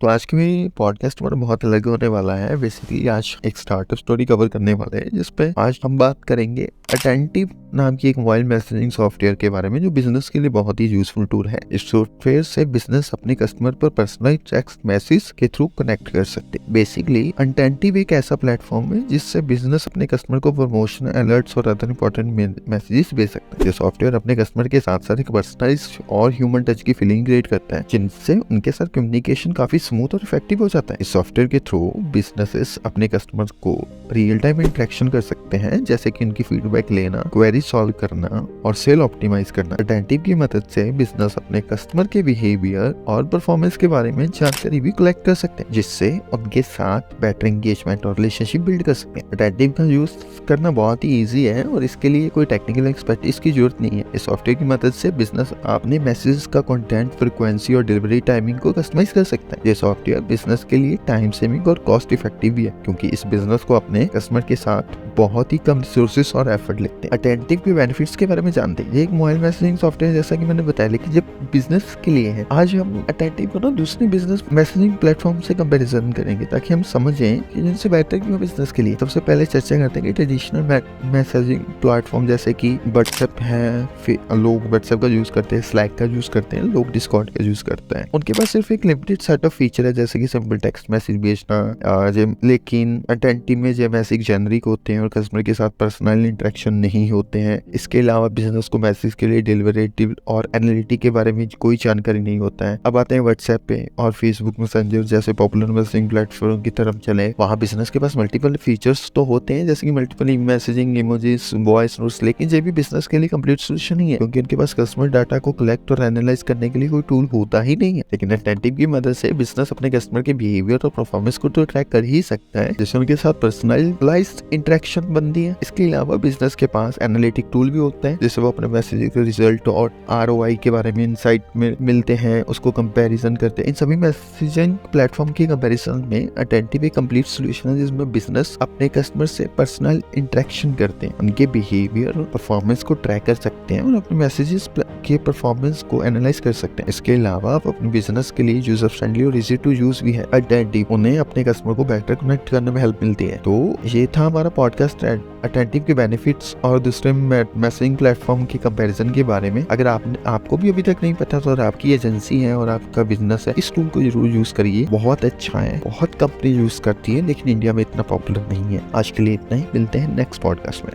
तो आज की पॉडकास्ट हमारा बहुत अलग होने वाला है। बेसिकली आज एक स्टार्टअप स्टोरी कवर करने वाले हैं, जिसपे आज हम बात करेंगे अटेंटिव नाम की एक मोबाइल मैसेजिंग सॉफ्टवेयर के बारे में, जो बिजनेस के लिए बहुत ही यूजफुल टूल है। इस सॉफ्टवेयर से बिजनेस अपने कस्टमर पर पर्सनलाइज्ड टेक्स्ट मैसेज के थ्रू कनेक्ट कर सकते हैं। बेसिकली अटेंटिव एक ऐसा प्लेटफॉर्म है जिससे बिजनेस अपने कस्टमर को प्रमोशन, अलर्ट्स और अदर इंपॉर्टेंट मैसेजेस भेज सकते हैं। ये सॉफ्टवेयर अपने कस्टमर के साथ साथ एक पर्सनलाइज्ड और ह्यूमन टच की फीलिंग क्रिएट करता है, जिनसे उनके साथ कम्युनिकेशन काफी स्मूथ और इफेक्टिव हो जाता है। इस सॉफ्टवेयर के थ्रू बिजनेसेस अपने कस्टमर्स को रियल टाइम इंटरेक्शन कर सकते हैं, जैसे कि उनकी फीडबैक लेना, क्वेरी सॉल्व करना और सेल ऑप्टिमाइज करना। अटेंटिव की मदद से बिजनेस अपने कस्टमर के बिहेवियर और परफॉर्मेंस के बारे में जानकारी भी कलेक्ट कर सकते हैं, जिससे उनके साथ बेटर एंगेजमेंट और रिलेशनशिप बिल्ड कर सकते हैं। अटेंटिव का यूज करना बहुत ही ईजी है और इसके लिए कोई टेक्निकल एक्सपर्टीज की जरूरत नहीं है। इस सॉफ्टवेयर की मदद से बिजनेस अपने मैसेज का कंटेंट, फ्रीक्वेंसी और डिलीवरी टाइमिंग को कस्टमाइज कर सकता है। ये सॉफ्टवेयर बिजनेस के लिए टाइम सेविंग और कॉस्ट इफेक्टिव भी है, क्योंकि इस बिजनेस को अपने कस्टमर के साथ बहुत ही कम रिसोर्सेज और एफर्ट लगते हैं। अटेंटिव के बेनिफिट्स के बारे में जानते हैं। ये एक मोबाइल मैसेजिंग सॉफ्टवेयर, जैसा कि मैंने बताया, लेकिन जब बिजनेस के लिए है। आज हम अटेंटिव को ना दूसरे बिजनेस मैसेजिंग प्लेटफॉर्म से कंपैरिजन करेंगे, ताकि हम समझें कि जिनसे बेहतर क्यों बिजनेस के लिए। सबसे पहले चर्चा करते हैं कि ट्रेडिशनल मैसेजिंग प्लेटफॉर्म जैसे कि व्हाट्सएप है, फिर लोग व्हाट्सएप का यूज करते हैं, स्लैक का यूज करते हैं, लोग डिस्कॉर्ड का यूज करते हैं। उनके पास सिर्फ एक लिमिटेड सेट ऑफ फीचर है, जैसे कि सिंपल टेक्स्ट मैसेज भेजना, लेकिन अटेंटिव में जो मैसेज जेनरिक होते हैं और कस्टमर के साथ पर्सनल इंटरेक्शन नहीं होते हैं। इसके अलावा बिजनेस को मैसेज के लिए डिलीवरेटिव और एनालिटिक के बारे में कोई जानकारी नहीं होता है। अब आते हैं व्हाट्सएप पे और फेसबुक मैसेंजर जैसे पॉपुलर मैसेजिंग प्लेटफॉर्म की तरफ चले। वहाँ बिजनेस के पास मल्टीपल फीचर्स तो होते हैं, जैसे कि multiple messaging, emojis, voice notes, लेकिन ये भी बिजनेस के लिए कंप्लीट सोल्यूशन नहीं है, क्योंकि उनके पास कस्टमर डाटा को कलेक्ट और एनालाइज करने के लिए कोई टूल होता ही नहीं है। लेकिन अटेंटिव की मदद से बिजनेस अपने कस्टमर के बिहेवियर और परफॉर्मेंस को तो ट्रैक कर ही सकता है, जिससे उनके साथ पर्सनलाइज्ड इंटरेक्शन बनती है। इसके अलावा बिजनेस के पास एनालिटिक टूल भी होता है, जिससे वो अपने मैसेज के रिजल्ट और ROI के बारे में इंसाइट में मिलते हैं, उसको कंपैरिजन करते हैं। इन सभी मैसेजिंग प्लेटफॉर्म के कंपैरिजन में अटेंटिव एक कंप्लीट सॉल्यूशन है, जिसमें बिजनेस अपने कस्टमर से पर्सनल इंटरेक्शन करते हैं, उनके बिहेवियर और परफॉर्मेंस को ट्रैक कर सकते हैं और अपने मैसेजेस के परफॉर्मेंस को एनालाइज कर सकते हैं। इसके अलावा आप अपने बिजनेस के लिए यूजर फ्रेंडली और इजी टू यूज भी है। अटेंटिव उन्हें अपने कस्टमर को बेटर कनेक्ट करने में हेल्प मिलती है। तो ये था हमारा पॉडकास्ट अटेंटिव के बेनिफिट्स और दूसरे मैसेजिंग प्लेटफॉर्म के कंपैरिजन के बारे में। अगर आपको भी अभी तक नहीं पता तो, और आपकी एजेंसी है और आपका बिजनेस है, इस टूल को जरूर यूज करिए। बहुत अच्छा है, बहुत कंपनी यूज करती है, लेकिन इंडिया में इतना पॉपुलर नहीं है। आज के लिए इतना ही, मिलते हैं नेक्स्ट पॉडकास्ट में।